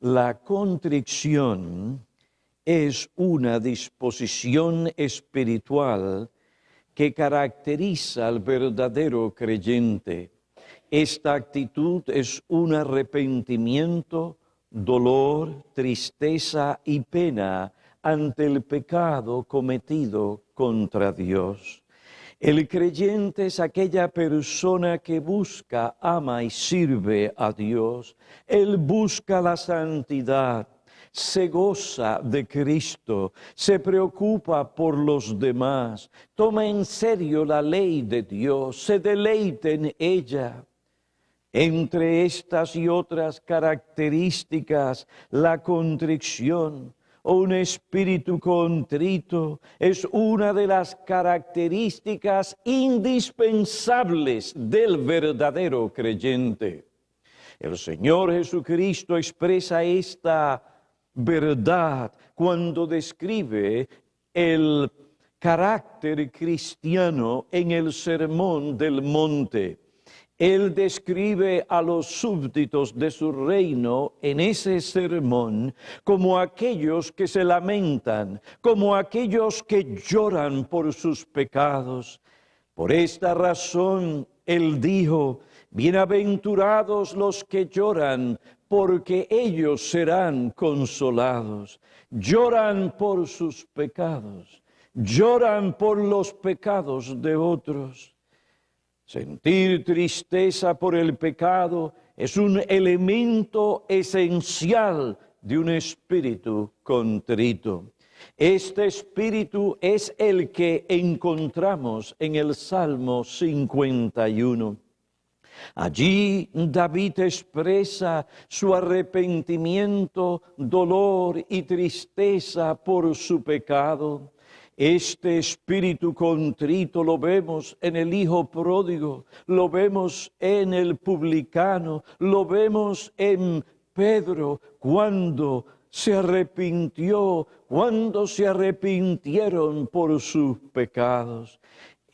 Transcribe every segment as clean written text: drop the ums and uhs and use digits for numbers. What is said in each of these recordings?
La contrición es una disposición espiritual que caracteriza al verdadero creyente. Esta actitud es un arrepentimiento, dolor, tristeza y pena ante el pecado cometido contra Dios. El creyente es aquella persona que busca, ama y sirve a Dios. Él busca la santidad, se goza de Cristo, se preocupa por los demás, toma en serio la ley de Dios, se deleita en ella. Entre estas y otras características, la contrición o un espíritu contrito es una de las características indispensables del verdadero creyente. El Señor Jesucristo expresa esta verdad cuando describe el carácter cristiano en el Sermón del Monte. Él describe a los súbditos de su reino en ese sermón como aquellos que se lamentan, como aquellos que lloran por sus pecados. Por esta razón, Él dijo, bienaventurados los que lloran, porque ellos serán consolados. Lloran por sus pecados, lloran por los pecados de otros. Sentir tristeza por el pecado es un elemento esencial de un espíritu contrito. Este espíritu es el que encontramos en el Salmo 51. Allí David expresa su arrepentimiento, dolor y tristeza por su pecado. Este espíritu contrito lo vemos en el hijo pródigo, lo vemos en el publicano, lo vemos en Pedro cuando se arrepintió, cuando se arrepintieron por sus pecados.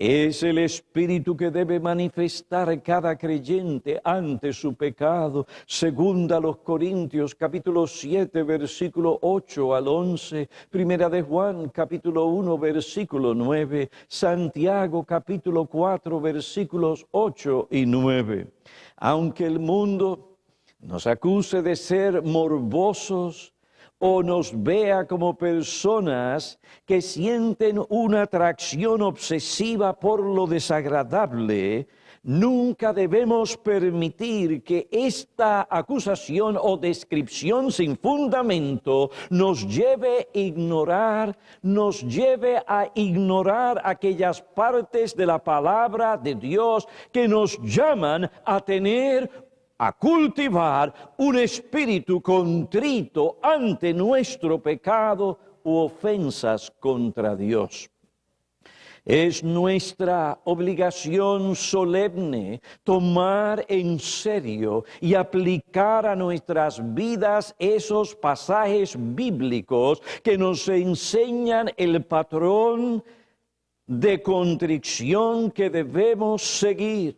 Es el espíritu que debe manifestar cada creyente ante su pecado. Segunda a los Corintios, capítulo 7, versículo 8 al 11. Primera de Juan, capítulo 1, versículo 9. Santiago, capítulo 4, versículos 8 y 9. Aunque el mundo nos acuse de ser morbosos, o nos vea como personas que sienten una atracción obsesiva por lo desagradable, nunca debemos permitir que esta acusación o descripción sin fundamento nos lleve a ignorar aquellas partes de la palabra de Dios que nos llaman a cultivar un espíritu contrito ante nuestro pecado u ofensas contra Dios. Es nuestra obligación solemne tomar en serio y aplicar a nuestras vidas esos pasajes bíblicos que nos enseñan el patrón de contrición que debemos seguir,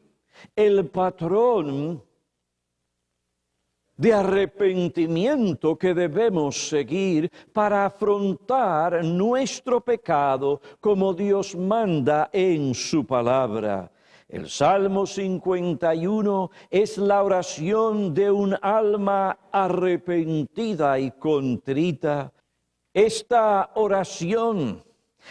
el patrón de arrepentimiento que debemos seguir para afrontar nuestro pecado como Dios manda en su palabra. El Salmo 51 es la oración de un alma arrepentida y contrita. Esta oración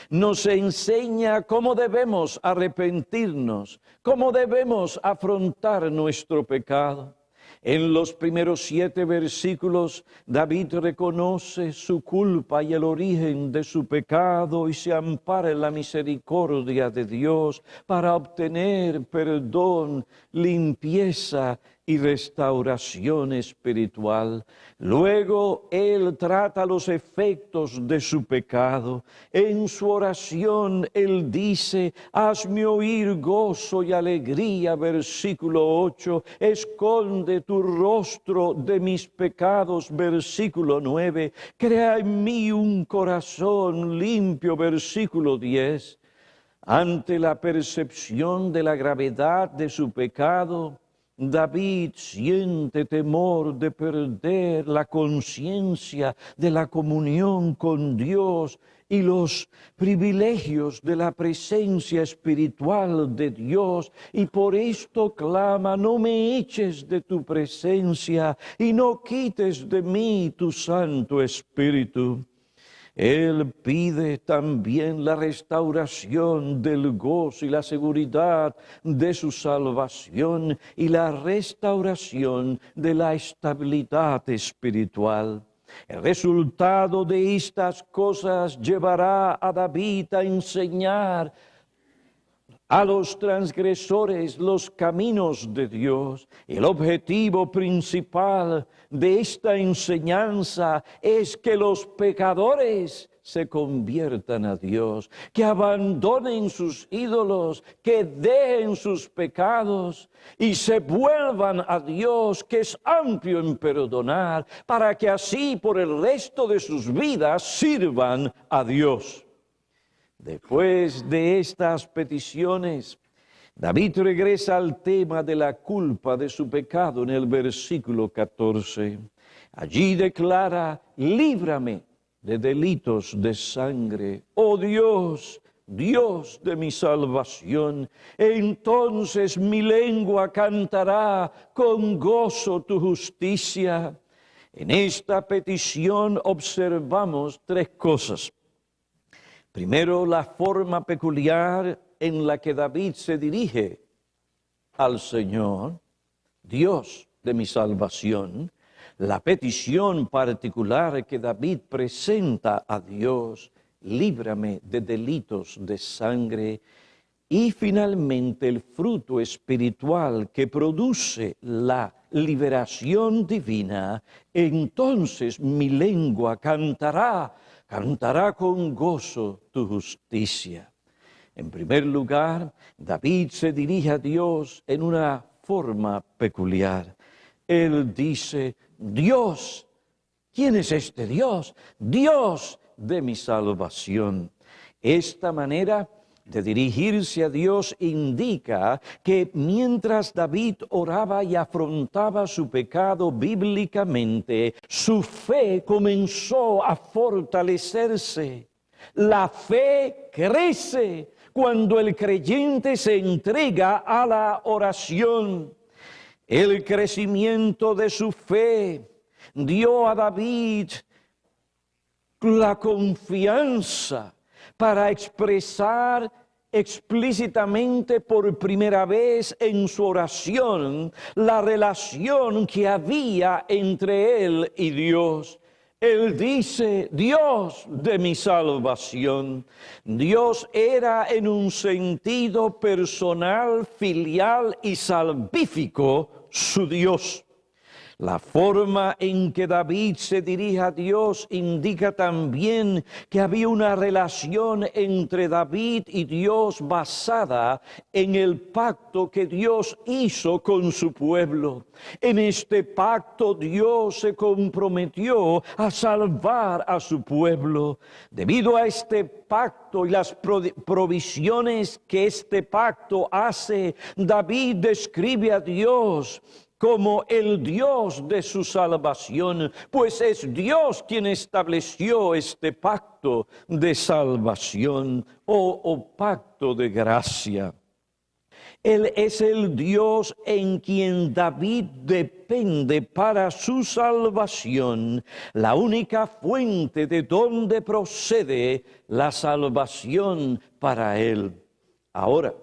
nos enseña cómo debemos arrepentirnos, cómo debemos afrontar nuestro pecado. En los primeros 7 versículos, David reconoce su culpa y el origen de su pecado y se ampara en la misericordia de Dios para obtener perdón, limpieza y restauración espiritual. Luego, él trata los efectos de su pecado. En su oración, él dice, hazme oír gozo y alegría, versículo 8, esconde tu rostro de mis pecados, versículo 9, crea en mí un corazón limpio, versículo 10. Ante la percepción de la gravedad de su pecado, David siente temor de perder la conciencia de la comunión con Dios y los privilegios de la presencia espiritual de Dios, y por esto clama: no me eches de tu presencia y no quites de mí tu Santo Espíritu. Él pide también la restauración del gozo y la seguridad de su salvación y la restauración de la estabilidad espiritual. El resultado de estas cosas llevará a David a enseñar a los transgresores los caminos de Dios. El objetivo principal de esta enseñanza es que los pecadores se conviertan a Dios, que abandonen sus ídolos, que dejen sus pecados y se vuelvan a Dios, que es amplio en perdonar, para que así por el resto de sus vidas sirvan a Dios. Después de estas peticiones, David regresa al tema de la culpa de su pecado en el versículo 14. Allí declara: líbrame de delitos de sangre, oh Dios, Dios de mi salvación. Entonces mi lengua cantará con gozo tu justicia. En esta petición observamos tres cosas. Primero, la forma peculiar en la que David se dirige al Señor, Dios de mi salvación. La petición particular que David presenta a Dios: líbrame de delitos de sangre. Y finalmente, el fruto espiritual que produce la liberación divina. Entonces mi lengua cantará con gozo tu justicia. En primer lugar, David se dirige a Dios en una forma peculiar. Él dice: Dios. ¿Quién es este Dios? Dios de mi salvación. Esta manera de dirigirse a Dios indica que mientras David oraba y afrontaba su pecado bíblicamente, su fe comenzó a fortalecerse. La fe crece cuando el creyente se entrega a la oración. El crecimiento de su fe dio a David la confianza para expresar explícitamente por primera vez en su oración la relación que había entre él y Dios. Él dice: Dios de mi salvación. Dios era en un sentido personal, filial y salvífico su Dios. La forma en que David se dirige a Dios indica también que había una relación entre David y Dios basada en el pacto que Dios hizo con su pueblo. En este pacto Dios se comprometió a salvar a su pueblo. Debido a este pacto y las provisiones que este pacto hace, David describe a Dios como el Dios de su salvación, pues es Dios quien estableció este pacto de salvación o pacto de gracia. Él es el Dios en quien David depende para su salvación, la única fuente de donde procede la salvación para él. Ahora,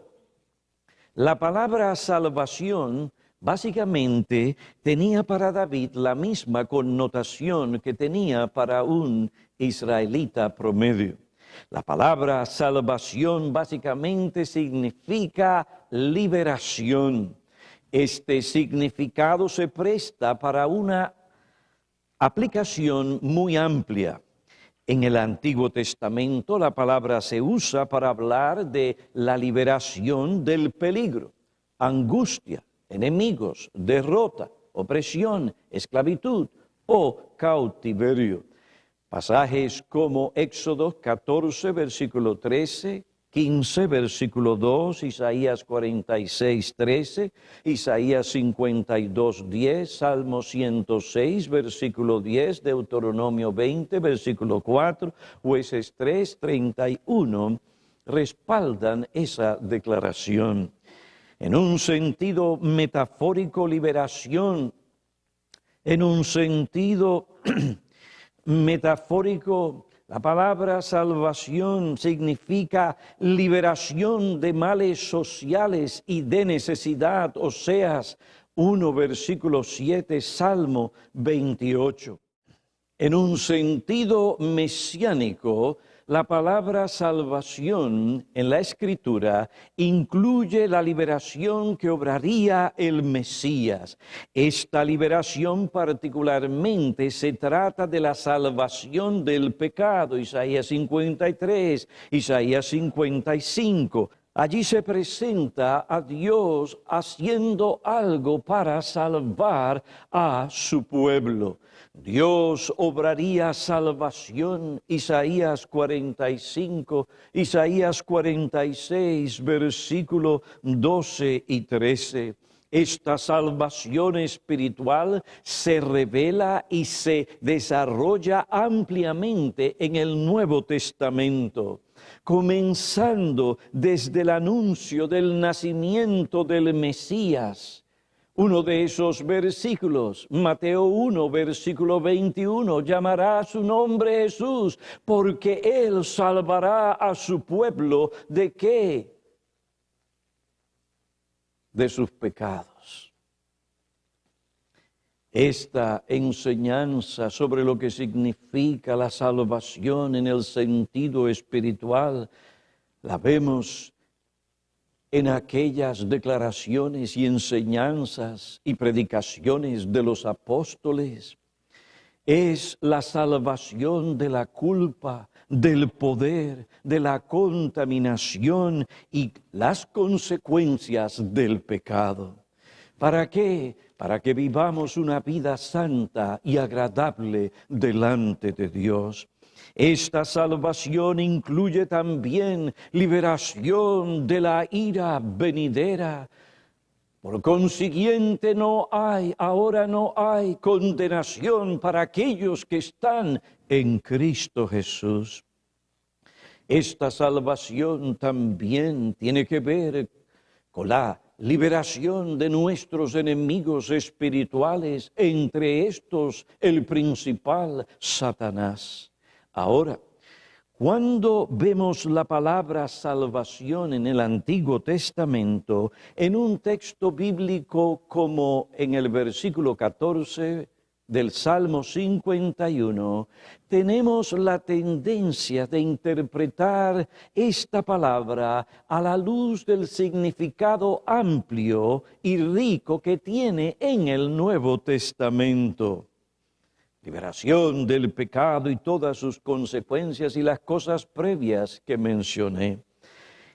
la palabra salvación básicamente tenía para David la misma connotación que tenía para un israelita promedio. La palabra salvación básicamente significa liberación. Este significado se presta para una aplicación muy amplia. En el Antiguo Testamento la palabra se usa para hablar de la liberación del peligro, angustia, enemigos, derrota, opresión, esclavitud o cautiverio. Pasajes como Éxodo 14, versículo 13, 15, versículo 2, Isaías 46, 13, Isaías 52, 10, Salmo 106, versículo 10, Deuteronomio 20, versículo 4, Jueces 3, 31, respaldan esa declaración. En un sentido metafórico, liberación. En un sentido metafórico, la palabra salvación significa liberación de males sociales y de necesidad. Oseas 1, versículo 7, Salmo 28. En un sentido mesiánico, la palabra salvación en la Escritura incluye la liberación que obraría el Mesías. Esta liberación particularmente se trata de la salvación del pecado, Isaías 53, Isaías 55. Allí se presenta a Dios haciendo algo para salvar a su pueblo. Dios obraría salvación, Isaías 45, Isaías 46, versículo 12 y 13. Esta salvación espiritual se revela y se desarrolla ampliamente en el Nuevo Testamento, comenzando desde el anuncio del nacimiento del Mesías. Uno de esos versículos, Mateo 1, versículo 21, llamará su nombre Jesús, porque Él salvará a su pueblo, ¿de qué? De sus pecados. Esta enseñanza sobre lo que significa la salvación en el sentido espiritual, la vemos en aquellas declaraciones y enseñanzas y predicaciones de los apóstoles. Es la salvación de la culpa, del poder, de la contaminación y las consecuencias del pecado. ¿Para qué? Para que vivamos una vida santa y agradable delante de Dios. Esta salvación incluye también liberación de la ira venidera. Por consiguiente, ahora no hay condenación para aquellos que están en Cristo Jesús. Esta salvación también tiene que ver con la liberación de nuestros enemigos espirituales, entre estos el principal, Satanás. Ahora, cuando vemos la palabra salvación en el Antiguo Testamento, en un texto bíblico como en el versículo 14 del Salmo 51, tenemos la tendencia de interpretar esta palabra a la luz del significado amplio y rico que tiene en el Nuevo Testamento. Liberación del pecado y todas sus consecuencias y las cosas previas que mencioné.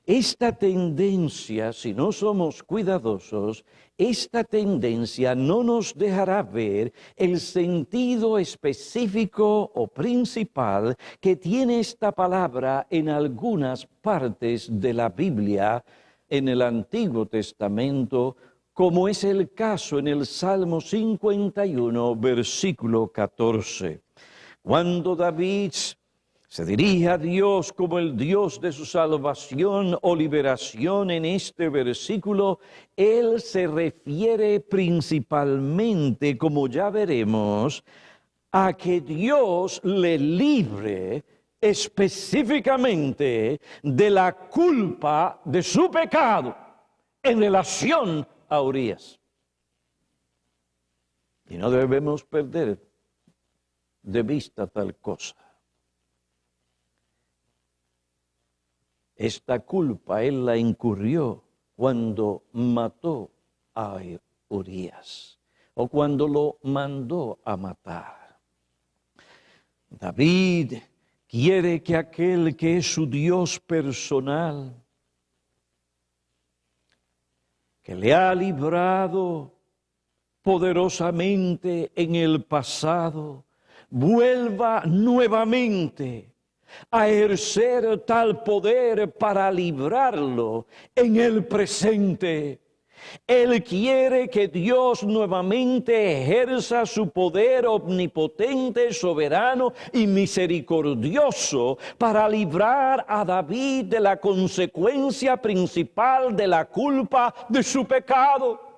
Esta tendencia, si no somos cuidadosos, esta tendencia no nos dejará ver el sentido específico o principal que tiene esta palabra en algunas partes de la Biblia, en el Antiguo Testamento, como es el caso en el Salmo 51, versículo 14. Cuando David se dirige a Dios como el Dios de su salvación o liberación en este versículo, él se refiere principalmente, como ya veremos, a que Dios le libre específicamente de la culpa de su pecado en relación a Urías. Y no debemos perder de vista tal cosa. Esta culpa él la incurrió cuando mató a Urías o cuando lo mandó a matar. David quiere que aquel que es su Dios personal, que le ha librado poderosamente en el pasado, vuelva nuevamente a ejercer tal poder para librarlo en el presente. Él quiere que Dios nuevamente ejerza su poder omnipotente, soberano y misericordioso para librar a David de la consecuencia principal de la culpa de su pecado.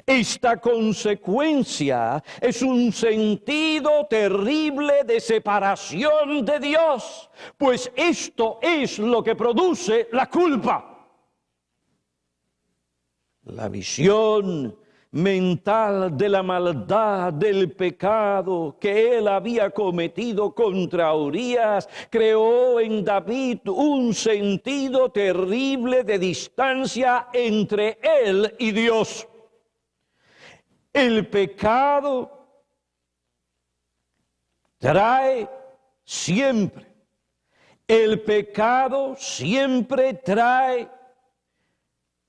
Esta consecuencia es un sentido terrible de separación de Dios, pues esto es lo que produce la culpa. La visión mental de la maldad, del pecado que él había cometido contra Urías, creó en David un sentido terrible de distancia entre él y Dios. El pecado trae siempre, el pecado siempre trae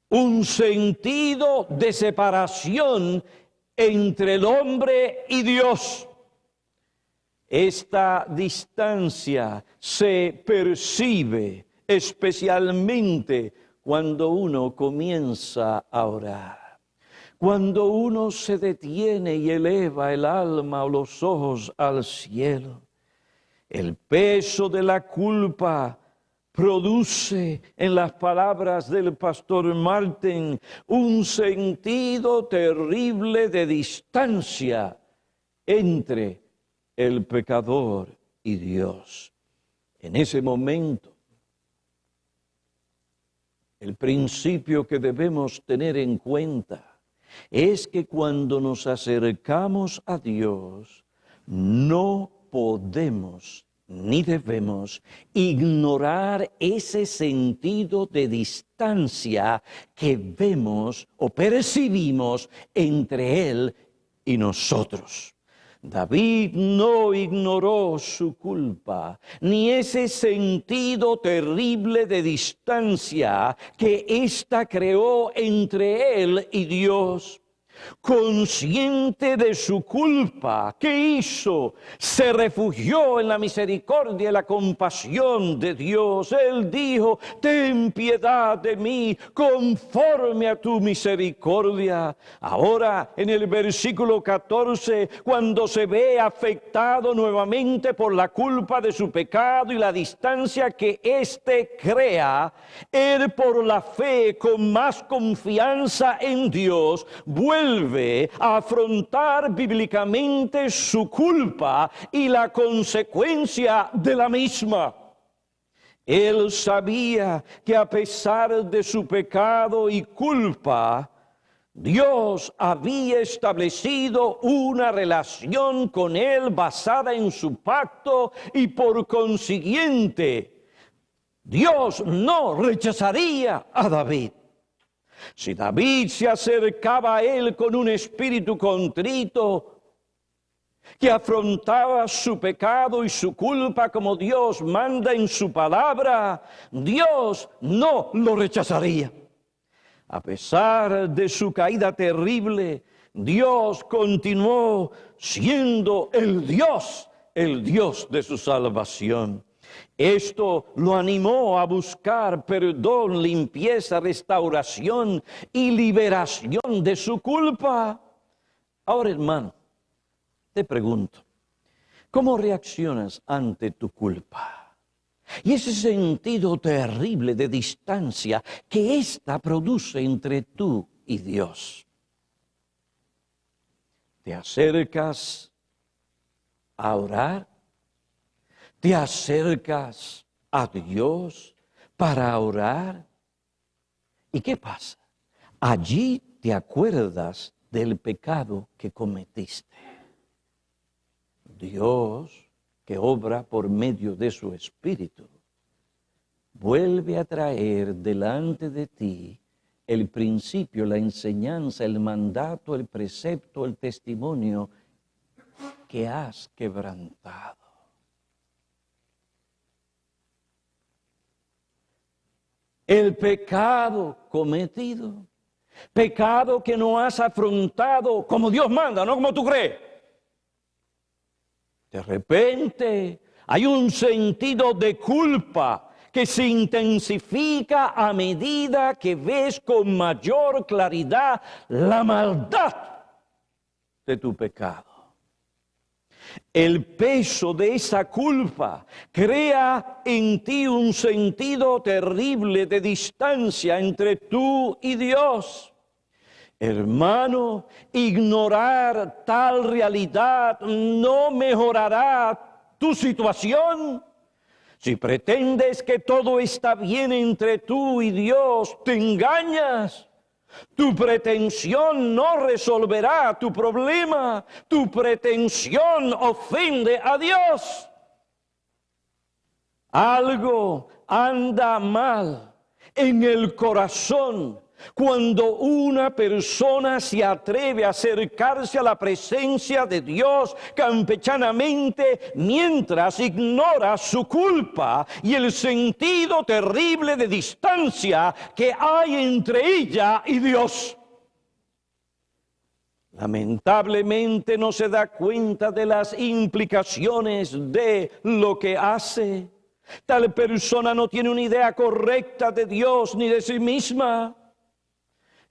un sentido de separación entre el hombre y Dios. Esta distancia se percibe especialmente cuando uno comienza a orar. Cuando uno se detiene y eleva el alma o los ojos al cielo, el peso de la culpa produce, en las palabras del pastor Martin, un sentido terrible de distancia entre el pecador y Dios. En ese momento, el principio que debemos tener en cuenta es que cuando nos acercamos a Dios, no podemos ni debemos ignorar ese sentido de distancia que vemos o percibimos entre Él y nosotros. David no ignoró su culpa, ni ese sentido terrible de distancia que ésta creó entre él y Dios. Consciente de su culpa, ¿qué hizo? Se refugió en la misericordia y la compasión de Dios. Él dijo: ten piedad de mí conforme a tu misericordia. Ahora, en el versículo 14, cuando se ve afectado nuevamente por la culpa de su pecado y la distancia que éste crea, él por la fe, con más confianza en Dios, vuelve a afrontar bíblicamente su culpa y la consecuencia de la misma. Él sabía que a pesar de su pecado y culpa, Dios había establecido una relación con él basada en su pacto y por consiguiente, Dios no rechazaría a David. Si David se acercaba a él con un espíritu contrito, que afrontaba su pecado y su culpa como Dios manda en su palabra, Dios no lo rechazaría. A pesar de su caída terrible, Dios continuó siendo el Dios de su salvación. Esto lo animó a buscar perdón, limpieza, restauración y liberación de su culpa. Ahora, hermano, te pregunto, ¿cómo reaccionas ante tu culpa? Y ese sentido terrible de distancia que ésta produce entre tú y Dios. ¿Te acercas a orar? ¿Te acercas a Dios para orar? ¿Y qué pasa? Allí te acuerdas del pecado que cometiste. Dios, que obra por medio de su Espíritu, vuelve a traer delante de ti el principio, la enseñanza, el mandato, el precepto, el testimonio que has quebrantado. El pecado cometido, pecado que no has afrontado como Dios manda, no como tú crees. De repente Hay un sentido de culpa que se intensifica a medida que ves con mayor claridad la maldad de tu pecado. El peso de esa culpa crea en ti un sentido terrible de distancia entre tú y Dios. Hermano, ignorar tal realidad no mejorará tu situación. Si pretendes que todo está bien entre tú y Dios, te engañas. Tu pretensión no resolverá tu problema. Tu pretensión ofende a Dios. Algo anda mal en el corazón cuando una persona se atreve a acercarse a la presencia de Dios campechanamente mientras ignora su culpa y el sentido terrible de distancia que hay entre ella y Dios. Lamentablemente no se da cuenta de las implicaciones de lo que hace. Tal persona no tiene una idea correcta de Dios ni de sí misma.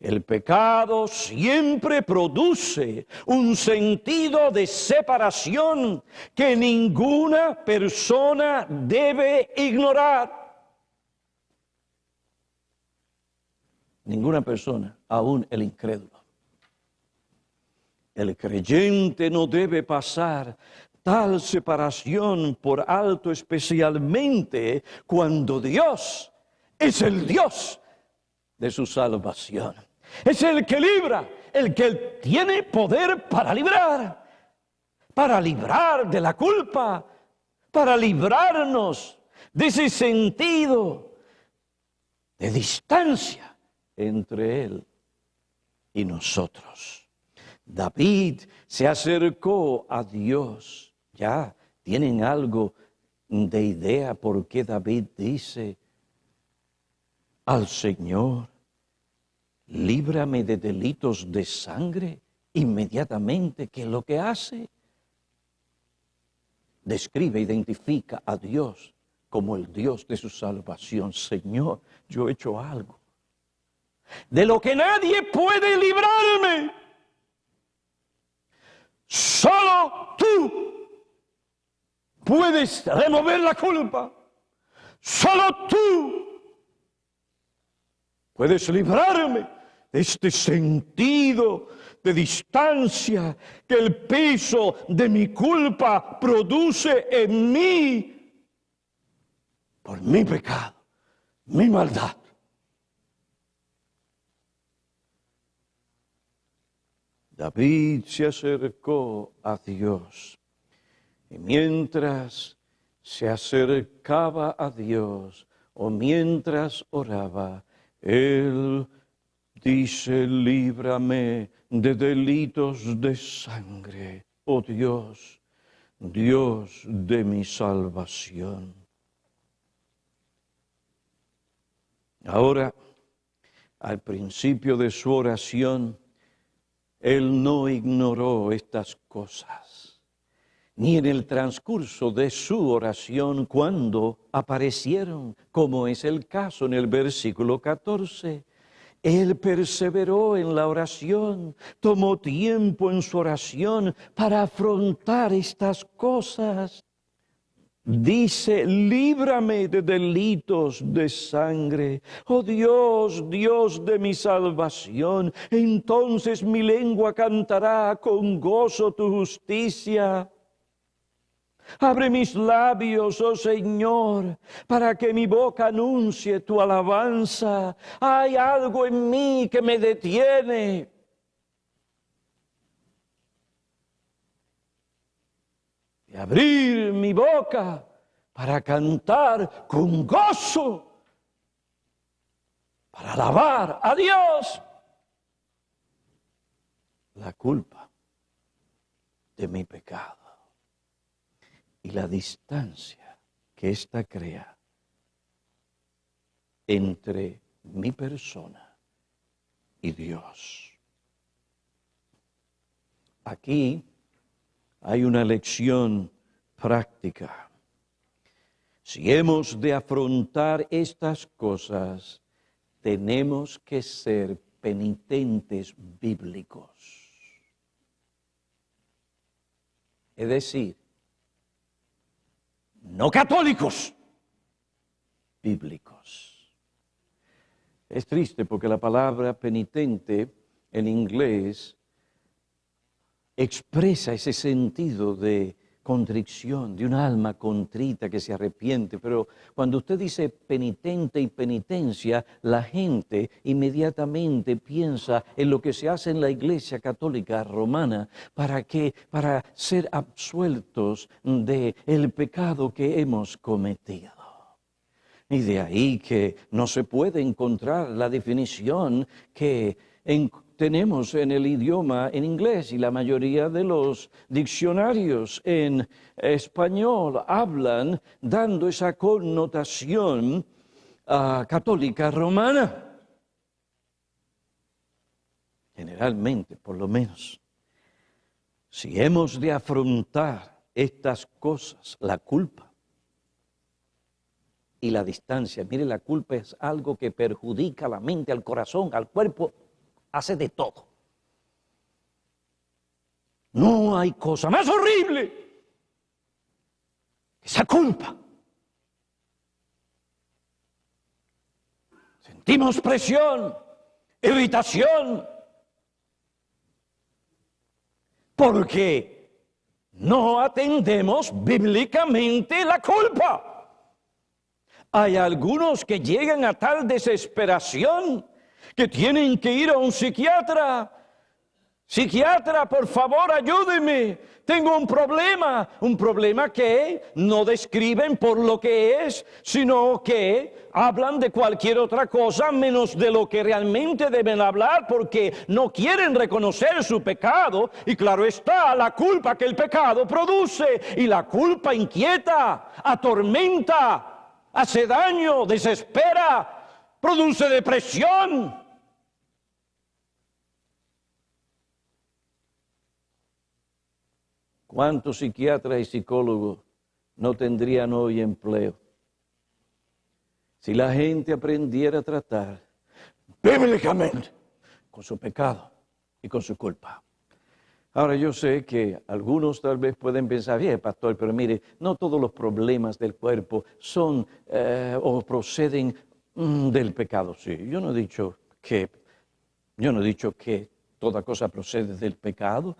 El pecado siempre produce un sentido de separación que ninguna persona debe ignorar. Ninguna persona, aún el incrédulo. El creyente no debe pasar tal separación por alto, especialmente cuando Dios es el Dios de su salvación. Es el que libra, el que tiene poder para librar de la culpa, para librarnos de ese sentido de distancia entre Él y nosotros. David se acercó a Dios. Ya tienen algo de idea por qué David dice al Señor: líbrame de delitos de sangre. Inmediatamente, ¿qué es lo que hace? Describe, identifica a Dios como el Dios de su salvación. Señor, yo he hecho algo de lo que nadie puede librarme. Solo tú puedes remover la culpa. Solo tú puedes librarme de este sentido de distancia que el peso de mi culpa produce en mí por mi pecado, mi maldad. David se acercó a Dios y mientras se acercaba a Dios o mientras oraba, él dice: líbrame de delitos de sangre, oh Dios, Dios de mi salvación. Ahora, al principio de su oración, él no ignoró estas cosas, ni en el transcurso de su oración cuando aparecieron, como es el caso en el versículo 14. Él perseveró en la oración, tomó tiempo en su oración para afrontar estas cosas. Dice: líbrame de delitos de sangre. Oh Dios, Dios de mi salvación, entonces mi lengua cantará con gozo tu justicia. Abre mis labios, oh Señor, para que mi boca anuncie tu alabanza. Hay algo en mí que me detiene. Y abrir mi boca para cantar con gozo, para alabar a Dios. La culpa de mi pecado y la distancia que ésta crea entre mi persona y Dios. Aquí hay una lección práctica. Si hemos de afrontar estas cosas, tenemos que ser penitentes bíblicos. Es decir, no católicos, bíblicos. Es triste porque la palabra penitente en inglés expresa ese sentido de contrición, de un alma contrita que se arrepiente, pero cuando usted dice penitente y penitencia, la gente inmediatamente piensa en lo que se hace en la Iglesia Católica Romana para ser absueltos del pecado que hemos cometido. Y de ahí que no se puede encontrar la definición que tenemos en el idioma en inglés, y la mayoría de los diccionarios en español hablan dando esa connotación católica romana. Generalmente, por lo menos, si hemos de afrontar estas cosas, la culpa y la distancia. Mire, la culpa es algo que perjudica a la mente, al corazón, al cuerpo, hace de todo. No hay cosa más horrible que esa culpa. Sentimos presión, irritación, porque no atendemos bíblicamente la culpa. Hay algunos que llegan a tal desesperación que tienen que ir a un psiquiatra. Psiquiatra, por favor, ayúdeme. Tengo un problema que no describen por lo que es, sino que hablan de cualquier otra cosa menos de lo que realmente deben hablar, porque no quieren reconocer su pecado. Y claro está, la culpa que el pecado produce, y la culpa inquieta, atormenta, hace daño, desespera, produce depresión. ¿Cuántos psiquiatras y psicólogos no tendrían hoy empleo si la gente aprendiera a tratar bíblicamente con su pecado y con su culpa? Ahora, yo sé que algunos tal vez pueden pensar, bien, pastor, pero mire, no todos los problemas del cuerpo son o proceden del pecado. Sí, yo no he dicho que toda cosa procede del pecado.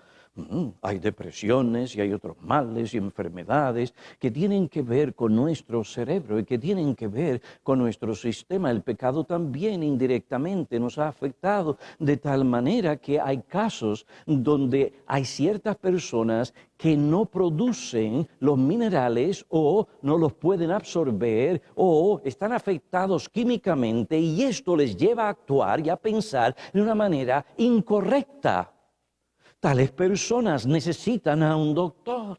Hay depresiones y hay otros males y enfermedades que tienen que ver con nuestro cerebro y que tienen que ver con nuestro sistema. El pecado también indirectamente nos ha afectado de tal manera que hay casos donde hay ciertas personas que no producen los minerales o no los pueden absorber o están afectados químicamente, y esto les lleva a actuar y a pensar de una manera incorrecta. Tales personas necesitan a un doctor.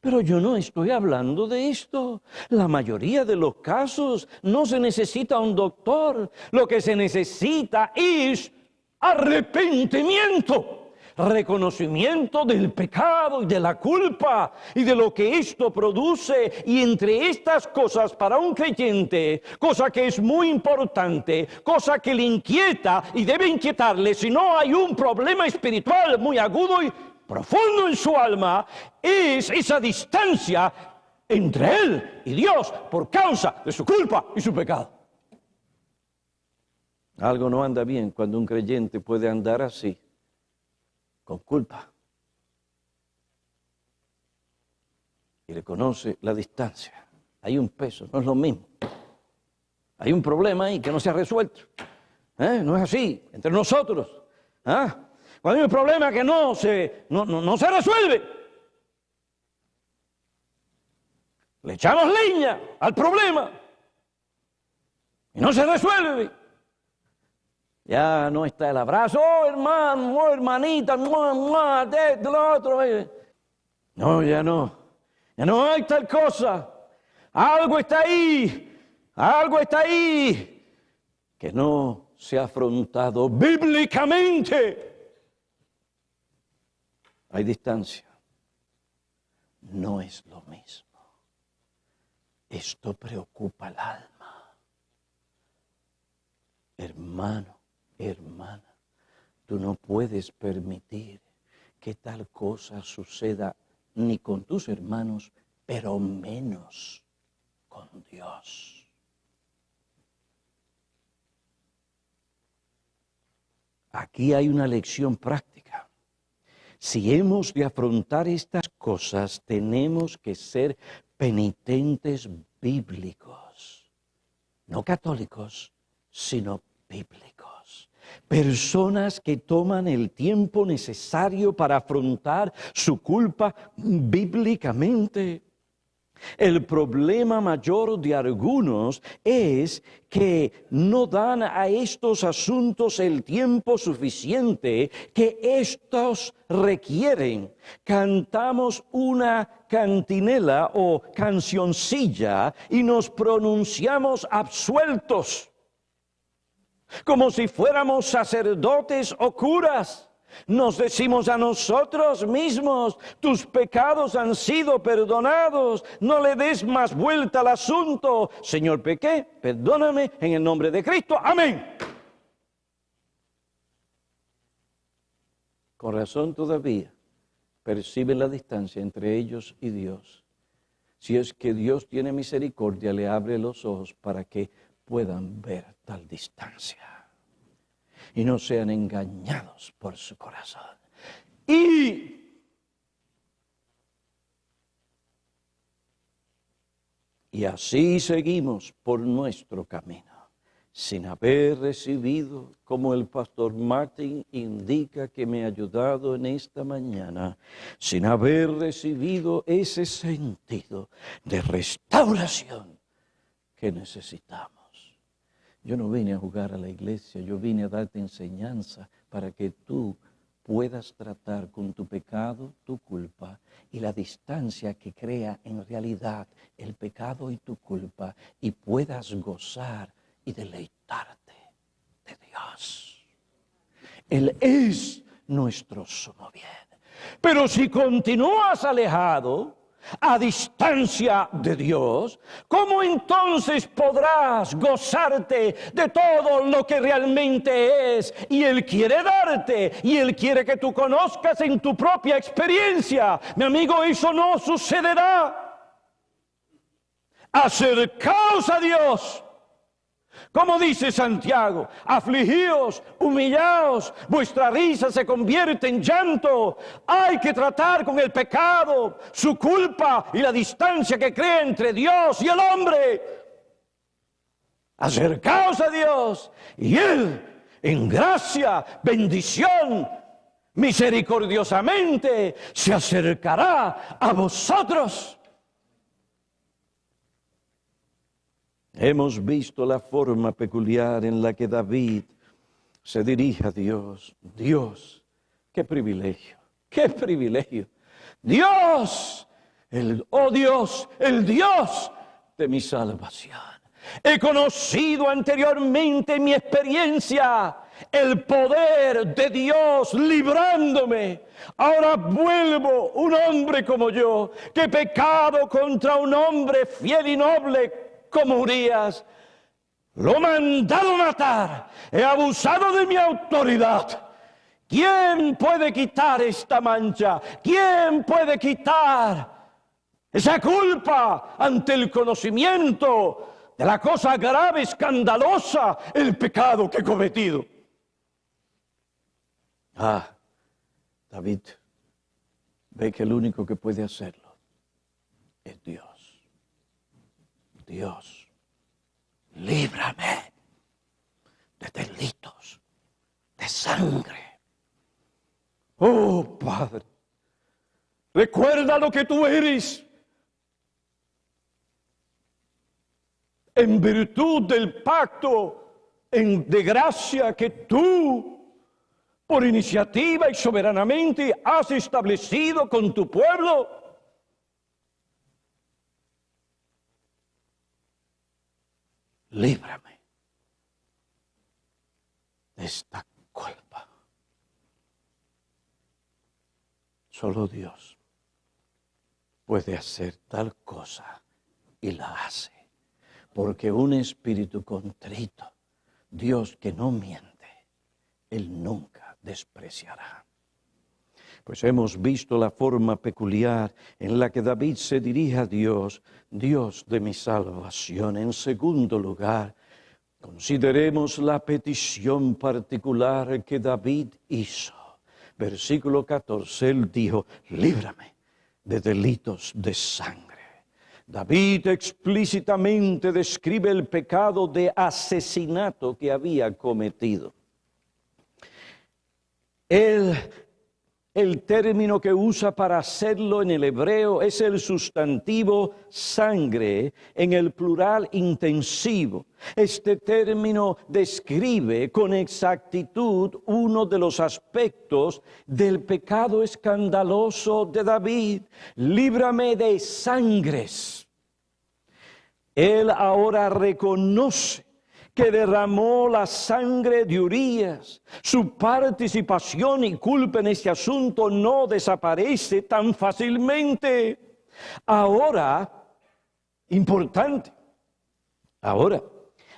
Pero yo no estoy hablando de esto. La mayoría de los casos no se necesita un doctor. Lo que se necesita es arrepentimiento. Reconocimiento del pecado y de la culpa y de lo que esto produce. Y entre estas cosas, para un creyente, cosa que es muy importante, cosa que le inquieta y debe inquietarle si no hay un problema espiritual muy agudo y profundo en su alma, es esa distancia entre él y Dios por causa de su culpa y su pecado. Algo no anda bien cuando un creyente puede andar así, con culpa, y reconoce la distancia. Hay un peso, no es lo mismo. Hay un problema ahí que no se ha resuelto. No es así, entre nosotros. Cuando hay un problema que no se resuelve, le echamos leña al problema y no se resuelve. Ya no está el abrazo, oh hermano, oh hermanita, de lo otro. No, ya no hay tal cosa. Algo está ahí que no se ha afrontado bíblicamente. Hay distancia. No es lo mismo. Esto preocupa el alma. Hermano, hermana, tú no puedes permitir que tal cosa suceda ni con tus hermanos, pero menos con Dios. Aquí hay una lección práctica. Si hemos de afrontar estas cosas, tenemos que ser penitentes bíblicos, no católicos, sino bíblicos. Personas que toman el tiempo necesario para afrontar su culpa bíblicamente. El problema mayor de algunos es que no dan a estos asuntos el tiempo suficiente que estos requieren. Cantamos una cantinela o cancioncilla y nos pronunciamos absueltos, como si fuéramos sacerdotes o curas. Nos decimos a nosotros mismos, tus pecados han sido perdonados, no le des más vuelta al asunto. Señor, pequé, perdóname en el nombre de Cristo, amén. Con razón todavía perciben la distancia entre ellos y Dios. Si es que Dios tiene misericordia, le abre los ojos para que puedan ver tal distancia y no sean engañados por su corazón. Y así seguimos por nuestro camino, sin haber recibido, como el pastor Martin indica que me ha ayudado en esta mañana, sin haber recibido ese sentido de restauración que necesitamos. Yo no vine a jugar a la iglesia, yo vine a darte enseñanza para que tú puedas tratar con tu pecado, tu culpa y la distancia que crea en realidad el pecado y tu culpa y puedas gozar y deleitarte de Dios. Él es nuestro sumo bien. Pero si continúas alejado, a distancia de Dios, ¿cómo entonces podrás gozarte de todo lo que realmente es? Y Él quiere darte, y Él quiere que tú conozcas en tu propia experiencia. Mi amigo, eso no sucederá. Acercaos a Dios. Como dice Santiago, afligíos, humillaos, vuestra risa se convierte en llanto. Hay que tratar con el pecado, su culpa y la distancia que crea entre Dios y el hombre. Acercaos a Dios y Él, en gracia, bendición, misericordiosamente, se acercará a vosotros. Hemos visto la forma peculiar en la que David se dirige a Dios. Dios, qué privilegio, qué privilegio. Dios, Dios, el Dios de mi salvación. He conocido anteriormente en mi experiencia el poder de Dios librándome. Ahora vuelvo un hombre como yo, que he pecado contra un hombre fiel y noble como Urías, lo he mandado matar, he abusado de mi autoridad. ¿Quién puede quitar esta mancha? ¿Quién puede quitar esa culpa ante el conocimiento de la cosa grave, escandalosa, el pecado que he cometido? David ve que el único que puede hacerlo es Dios. Dios, líbrame de delitos, de sangre. Oh, Padre, recuerda lo que tú eres. En virtud del pacto de gracia que tú, por iniciativa y soberanamente, has establecido con tu pueblo. Líbrame de esta culpa. Solo Dios puede hacer tal cosa y la hace. Porque un espíritu contrito, Dios que no miente, Él nunca despreciará. Pues hemos visto la forma peculiar en la que David se dirige a Dios, Dios de mi salvación. En segundo lugar, consideremos la petición particular que David hizo. Versículo 14, él dijo, líbrame de delitos de sangre. David explícitamente describe el pecado de asesinato que había cometido. El término que usa para hacerlo en el hebreo es el sustantivo sangre en el plural intensivo. Este término describe con exactitud uno de los aspectos del pecado escandaloso de David. Líbrame de sangres. Él ahora reconoce que derramó la sangre de Urías. Su participación y culpa en este asunto no desaparece tan fácilmente. Ahora, importante, ahora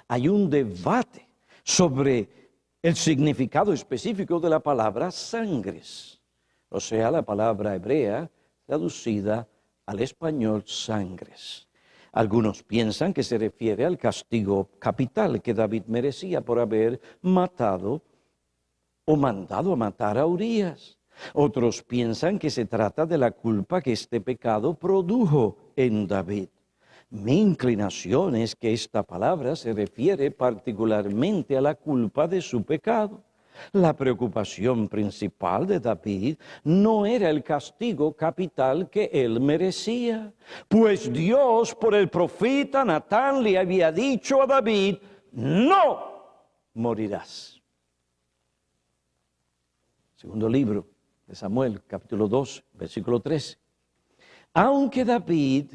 hay un debate sobre el significado específico de la palabra sangres, o sea, la palabra hebrea traducida al español sangres. Algunos piensan que se refiere al castigo capital que David merecía por haber matado o mandado a matar a Urías. Otros piensan que se trata de la culpa que este pecado produjo en David. Mi inclinación es que esta palabra se refiere particularmente a la culpa de su pecado. La preocupación principal de David no era el castigo capital que él merecía, pues Dios por el profeta Natán le había dicho a David, no morirás. Segundo libro de Samuel, capítulo 2, versículo 13. Aunque David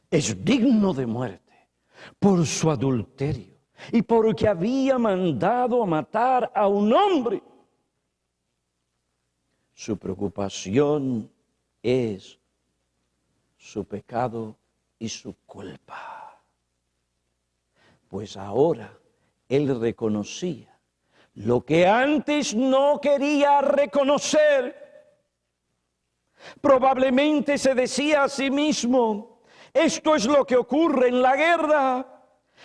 es digno de muerte por su adulterio, y porque había mandado a matar a un hombre, su preocupación es su pecado y su culpa. Pues ahora él reconocía lo que antes no quería reconocer. Probablemente se decía a sí mismo, esto es lo que ocurre en la guerra.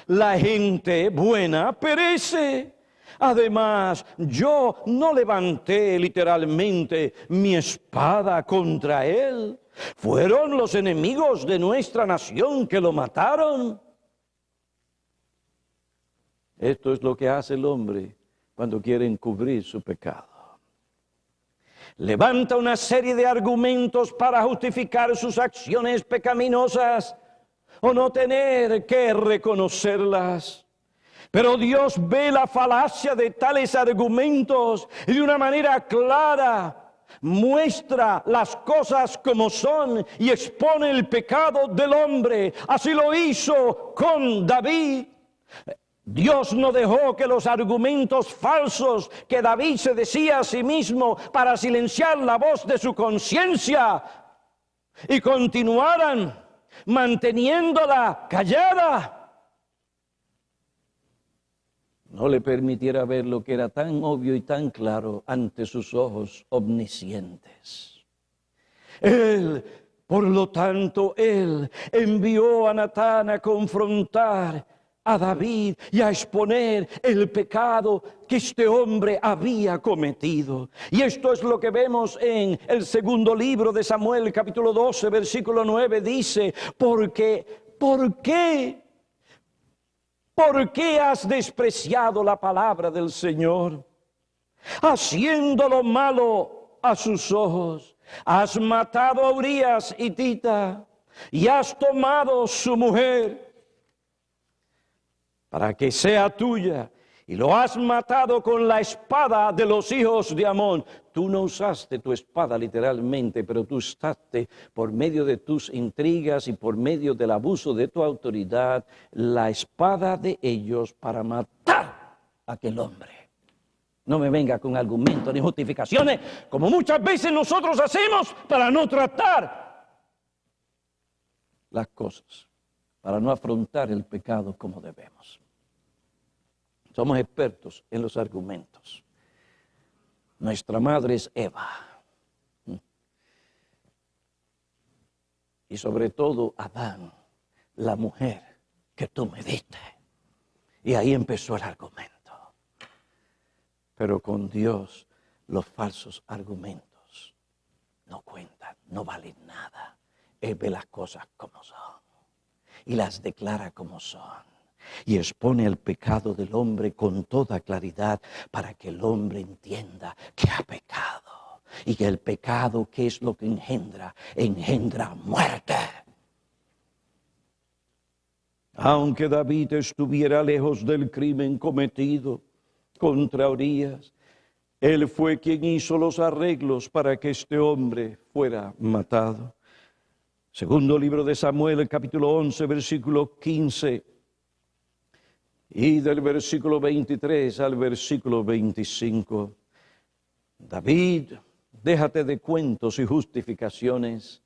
La gente buena perece. Además, yo no levanté literalmente mi espada contra él. Fueron los enemigos de nuestra nación que lo mataron. Esto es lo que hace el hombre cuando quiere encubrir su pecado. Levanta una serie de argumentos para justificar sus acciones pecaminosas o no tener que reconocerlas. Pero Dios ve la falacia de tales argumentos y de una manera clara muestra las cosas como son y expone el pecado del hombre. Así lo hizo con David. Dios no dejó que los argumentos falsos que David se decía a sí mismo para silenciar la voz de su conciencia y continuaran manteniéndola callada, no le permitiera ver lo que era tan obvio y tan claro ante sus ojos omniscientes. Por lo tanto, él envió a Natán a confrontar a David y a exponer el pecado que este hombre había cometido. Y esto es lo que vemos en el segundo libro de Samuel, capítulo 12, versículo 9, dice, ¿por qué has despreciado la palabra del Señor? Haciendo lo malo a sus ojos, has matado a Urías hitita y has tomado su mujer para que sea tuya, y lo has matado con la espada de los hijos de Amón. Tú no usaste tu espada literalmente, pero tú usaste por medio de tus intrigas y por medio del abuso de tu autoridad, la espada de ellos para matar a aquel hombre. No me venga con argumentos ni justificaciones, como muchas veces nosotros hacemos para no tratar las cosas. para no afrontar el pecado como debemos. Somos expertos en los argumentos. Nuestra madre es Eva. Y sobre todo Adán, la mujer que tú me diste. Y ahí empezó el argumento. Pero con Dios los falsos argumentos no cuentan, no valen nada. Él ve las cosas como son y las declara como son. Y expone el pecado del hombre con toda claridad para que el hombre entienda que ha pecado. Y que el pecado, ¿qué es lo que engendra? Engendra muerte. Aunque David estuviera lejos del crimen cometido contra Urías, él fue quien hizo los arreglos para que este hombre fuera matado. Segundo libro de Samuel, el capítulo 11, versículo 15. Y del versículo 23 al versículo 25. David, déjate de cuentos y justificaciones.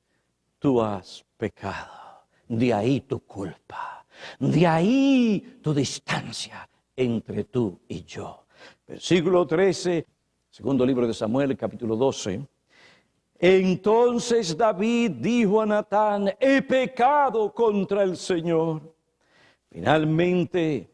Tú has pecado. De ahí tu culpa. De ahí tu distancia entre tú y yo. Versículo 13, segundo libro de Samuel, capítulo 12. Entonces David dijo a Natán, he pecado contra el Señor. Finalmente,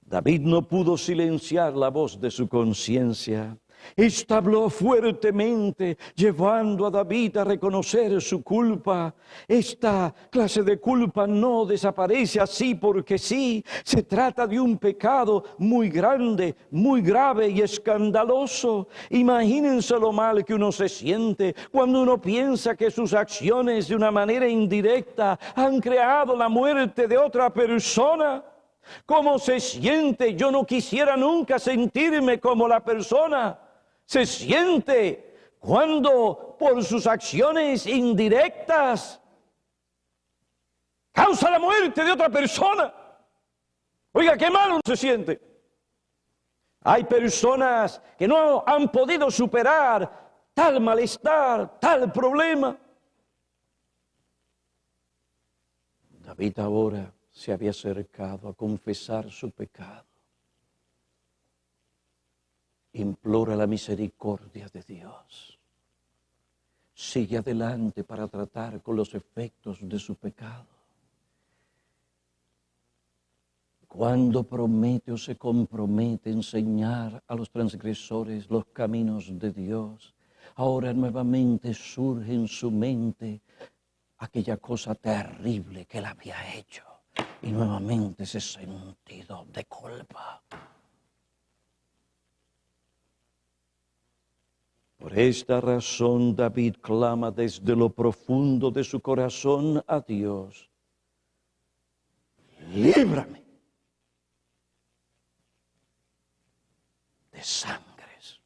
David no pudo silenciar la voz de su conciencia. Esta habló fuertemente, llevando a David a reconocer su culpa. Esta clase de culpa no desaparece así porque sí. Se trata de un pecado muy grande, muy grave y escandaloso. Imagínense lo mal que uno se siente cuando uno piensa que sus acciones de una manera indirecta han creado la muerte de otra persona. ¿Cómo se siente? Yo no quisiera nunca sentirme como la persona se siente cuando por sus acciones indirectas causa la muerte de otra persona. Oiga, qué malo se siente. Hay personas que no han podido superar tal malestar, tal problema. David ahora se había acercado a confesar su pecado. Implora la misericordia de Dios. Sigue adelante para tratar con los efectos de su pecado. Cuando promete o se compromete a enseñar a los transgresores los caminos de Dios, ahora nuevamente surge en su mente aquella cosa terrible que él había hecho. Y nuevamente ese sentido de culpa. Por esta razón David clama desde lo profundo de su corazón a Dios. Líbrame de sangres.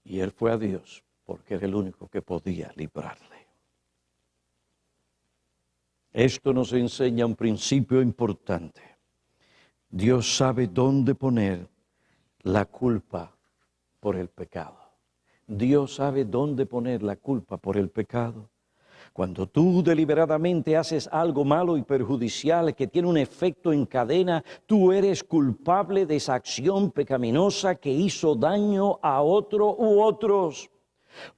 Y él fue a Dios porque era el único que podía librarle. Esto nos enseña un principio importante. Dios sabe dónde poner la culpa por el pecado. Dios sabe dónde poner la culpa por el pecado. Cuando tú deliberadamente haces algo malo y perjudicial que tiene un efecto en cadena, tú eres culpable de esa acción pecaminosa que hizo daño a otro u otros.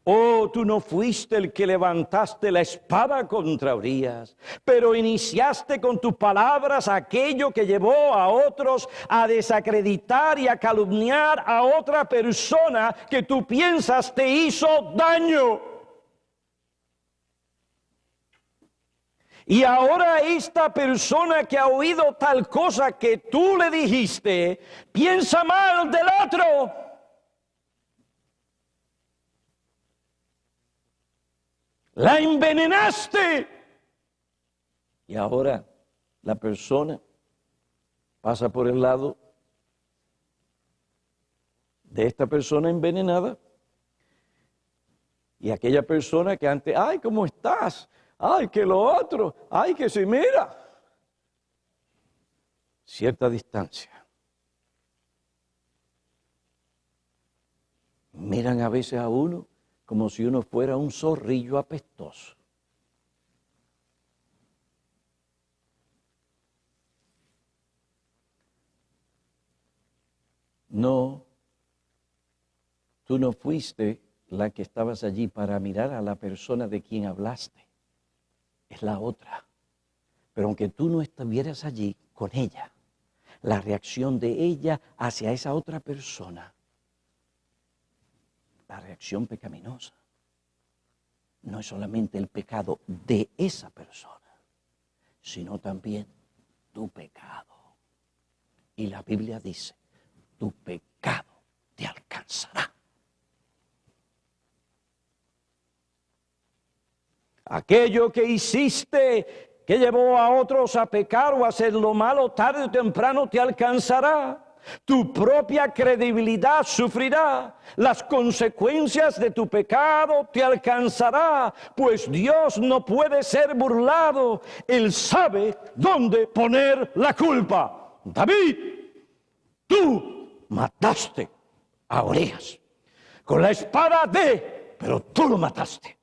Oh, tú no fuiste el que levantaste la espada contra Urías, pero iniciaste con tus palabras aquello que llevó a otros a desacreditar y a calumniar a otra persona que tú piensas te hizo daño. Y ahora esta persona que ha oído tal cosa que tú le dijiste, piensa mal del otro. La envenenaste. Y ahora la persona pasa por el lado de esta persona envenenada. Y aquella persona que antes, ay, ¿cómo estás? Ay, que lo otro, ay, que se mira. Cierta distancia. Miran a veces a uno como si uno fuera un zorrillo apestoso. No, tú no fuiste la que estabas allí para mirar a la persona de quien hablaste. Es la otra. Pero aunque tú no estuvieras allí con ella, la reacción de ella hacia esa otra persona, la reacción pecaminosa, no es solamente el pecado de esa persona, sino también tu pecado. Y la Biblia dice, tu pecado te alcanzará. Aquello que hiciste, que llevó a otros a pecar o a hacer lo malo, tarde o temprano te alcanzará. Tu propia credibilidad sufrirá. Las consecuencias de tu pecado te alcanzará, pues Dios no puede ser burlado. Él sabe dónde poner la culpa. David, tú mataste a Urias con la espada pero tú lo mataste.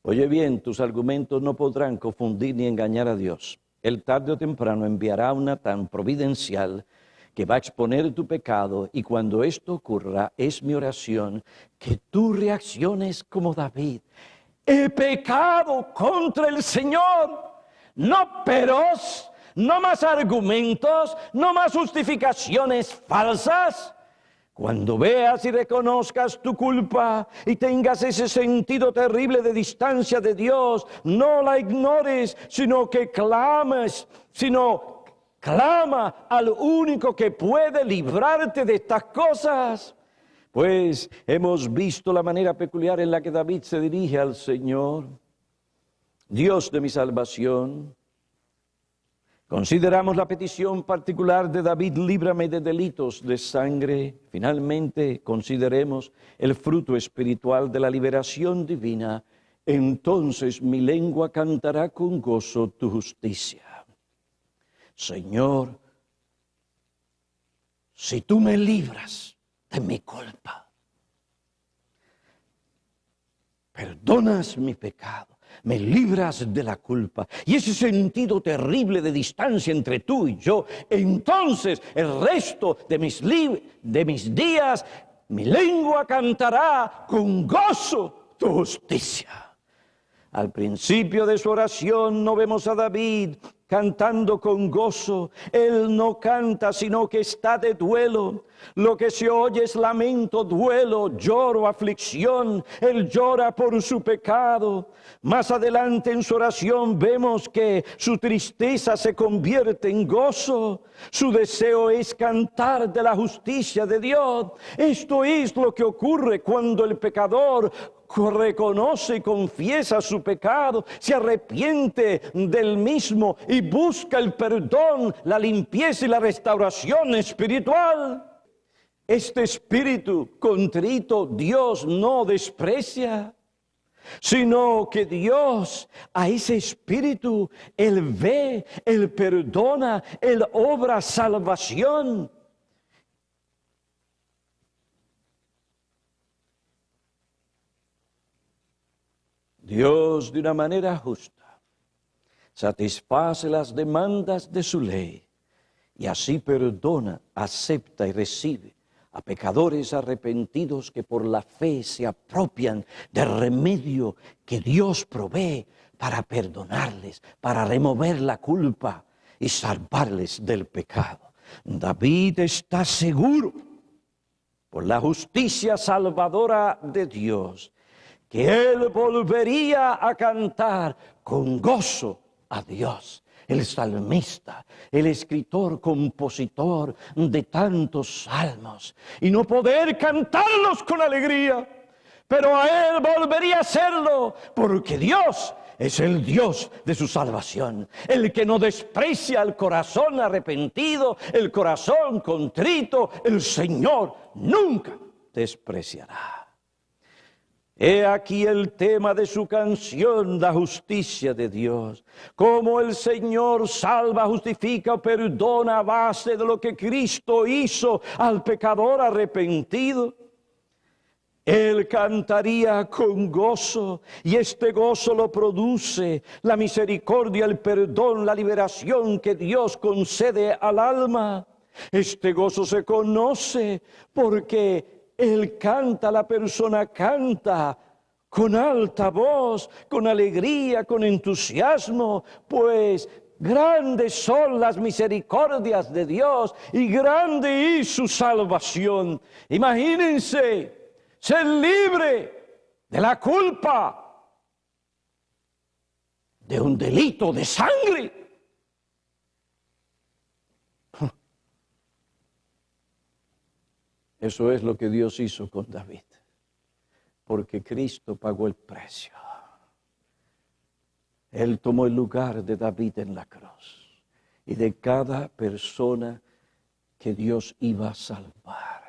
Oye bien, tus argumentos no podrán confundir ni engañar a Dios. Él tarde o temprano enviará a un Natán providencial que va a exponer tu pecado, y cuando esto ocurra, es mi oración que tú reacciones como David. He pecado contra el Señor. No peros, no más argumentos, no más justificaciones falsas. Cuando veas y reconozcas tu culpa y tengas ese sentido terrible de distancia de Dios, no la ignores, sino que clama al único que puede librarte de estas cosas. Pues hemos visto la manera peculiar en la que David se dirige al Señor, Dios de mi salvación. Consideramos la petición particular de David, líbrame de delitos de sangre. Finalmente, consideremos el fruto espiritual de la liberación divina. Entonces mi lengua cantará con gozo tu justicia. Señor, si tú me libras de mi culpa, perdonas mi pecado, me libras de la culpa y ese sentido terrible de distancia entre tú y yo, entonces el resto de mis días, mi lengua cantará con gozo tu justicia. Al principio de su oración no vemos a David cantando con gozo. Él no canta, sino que está de duelo. Lo que se oye es lamento, duelo, lloro, aflicción. Él llora por su pecado. Más adelante en su oración vemos que su tristeza se convierte en gozo. Su deseo es cantar de la justicia de Dios. Esto es lo que ocurre cuando el pecador reconoce y confiesa su pecado, se arrepiente del mismo y busca el perdón, la limpieza y la restauración espiritual. Este espíritu contrito Dios no desprecia, sino que Dios a ese espíritu, Él ve, Él perdona, Él obra salvación. Dios, de una manera justa, satisface las demandas de su ley y así perdona, acepta y recibe a pecadores arrepentidos que por la fe se apropian del remedio que Dios provee para perdonarles, para remover la culpa y salvarles del pecado. David está seguro, por la justicia salvadora de Dios, que él volvería a cantar con gozo a Dios. El salmista, el escritor, compositor de tantos salmos, y no poder cantarlos con alegría, pero a él volvería a hacerlo, porque Dios es el Dios de su salvación, el que no desprecia el corazón arrepentido, el corazón contrito. El Señor nunca despreciará. He aquí el tema de su canción, la justicia de Dios. Cómo el Señor salva, justifica, perdona a base de lo que Cristo hizo al pecador arrepentido. Él cantaría con gozo, y este gozo lo produce la misericordia, el perdón, la liberación que Dios concede al alma. Este gozo se conoce porque Él canta, la persona canta con alta voz, con alegría, con entusiasmo, pues grandes son las misericordias de Dios y grande es su salvación. Imagínense ser libre de la culpa de un delito de sangre. Eso es lo que Dios hizo con David, porque Cristo pagó el precio. Él tomó el lugar de David en la cruz y de cada persona que Dios iba a salvar.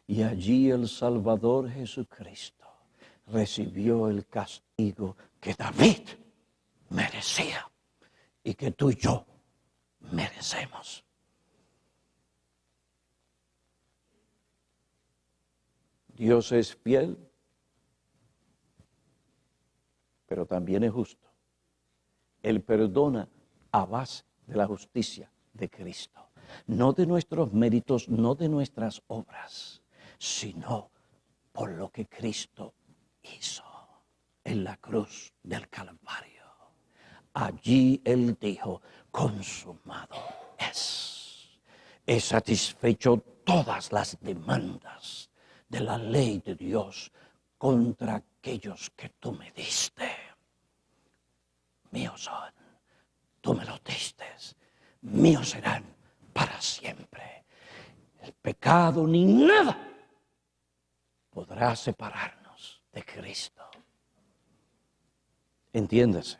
Y allí el Salvador Jesucristo recibió el castigo que David merecía y que tú y yo merecemos. Dios es fiel, pero también es justo. Él perdona a base de la justicia de Cristo, no de nuestros méritos, no de nuestras obras, sino por lo que Cristo hizo en la cruz del Calvario. Allí Él dijo, consumado es. He satisfecho todas las demandas de la ley de Dios contra aquellos que tú me diste. Míos son, tú me los diste, míos serán para siempre. El pecado ni nada podrá separarnos de Cristo. Entiéndase,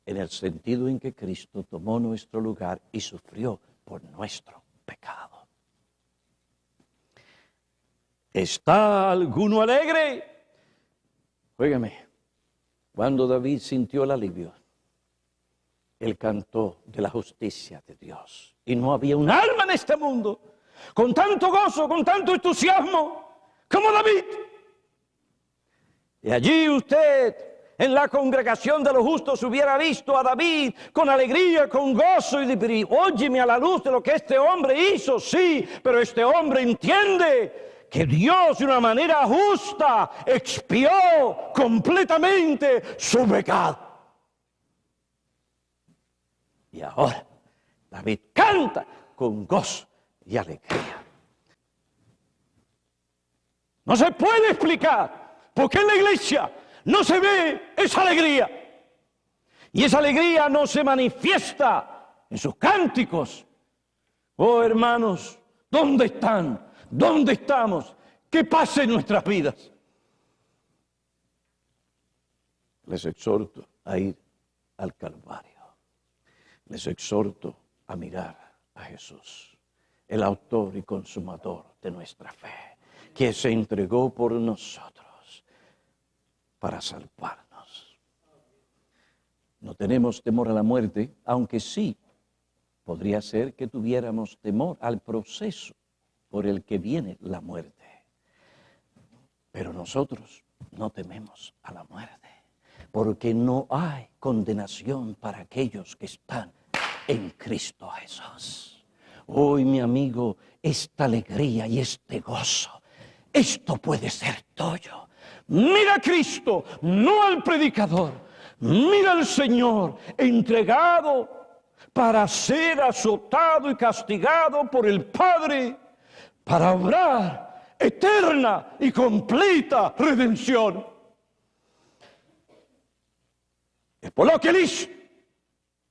en el sentido en que Cristo tomó nuestro lugar y sufrió por nuestro pecado. ¿Está alguno alegre? Óigame, cuando David sintió el alivio, él cantó de la justicia de Dios. Y no había un alma en este mundo con tanto gozo, con tanto entusiasmo como David. Y allí usted, en la congregación de los justos, hubiera visto a David con alegría, con gozo, y diría, óyeme, a la luz de lo que este hombre hizo, sí, pero este hombre entiende que Dios de una manera justa expió completamente su pecado. Y ahora David canta con gozo y alegría. No se puede explicar por qué en la iglesia no se ve esa alegría. Y esa alegría no se manifiesta en sus cánticos. Oh, hermanos, ¿dónde están? ¿Dónde estamos? ¿Qué pasa en nuestras vidas? Les exhorto a ir al Calvario. Les exhorto a mirar a Jesús, el autor y consumador de nuestra fe, que se entregó por nosotros para salvarnos. No tenemos temor a la muerte, aunque sí podría ser que tuviéramos temor al proceso por el que viene la muerte. Pero nosotros no tememos a la muerte, porque no hay condenación para aquellos que están en Cristo Jesús. Hoy, mi amigo, esta alegría y este gozo, esto puede ser tuyo. Mira a Cristo, no al predicador. Mira al Señor entregado para ser azotado y castigado por el Padre, para obrar eterna y completa redención. Es por lo que Él hizo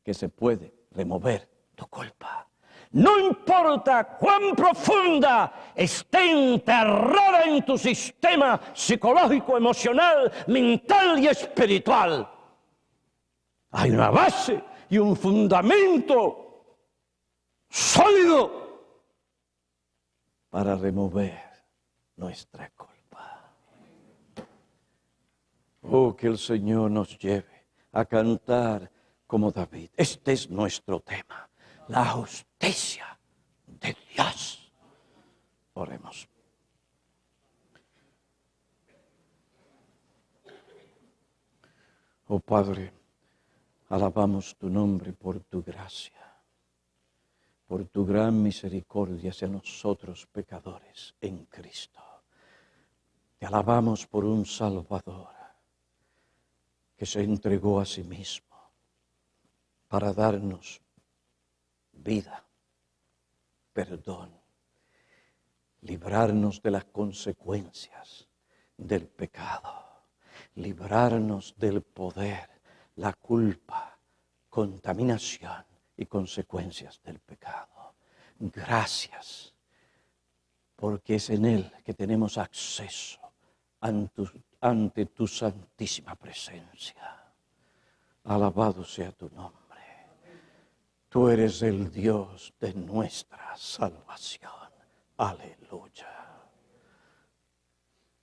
que se puede remover tu culpa. No importa cuán profunda esté enterrada en tu sistema psicológico, emocional, mental y espiritual. Hay una base y un fundamento sólido para remover nuestra culpa. Oh, que el Señor nos lleve a cantar como David. Este es nuestro tema, la justicia de Dios. Oremos. Oh Padre, alabamos tu nombre por tu gracia, por tu gran misericordia hacia nosotros pecadores en Cristo. Te alabamos por un Salvador que se entregó a sí mismo para darnos vida, perdón, librarnos de las consecuencias del pecado, librarnos del poder, la culpa, contaminación y consecuencias del pecado. Gracias, porque es en Él que tenemos acceso ante tu santísima presencia. Alabado sea tu nombre. Tú eres el Dios de nuestra salvación. Aleluya.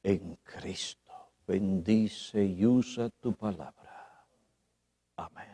En Cristo, bendice y usa tu palabra. Amén.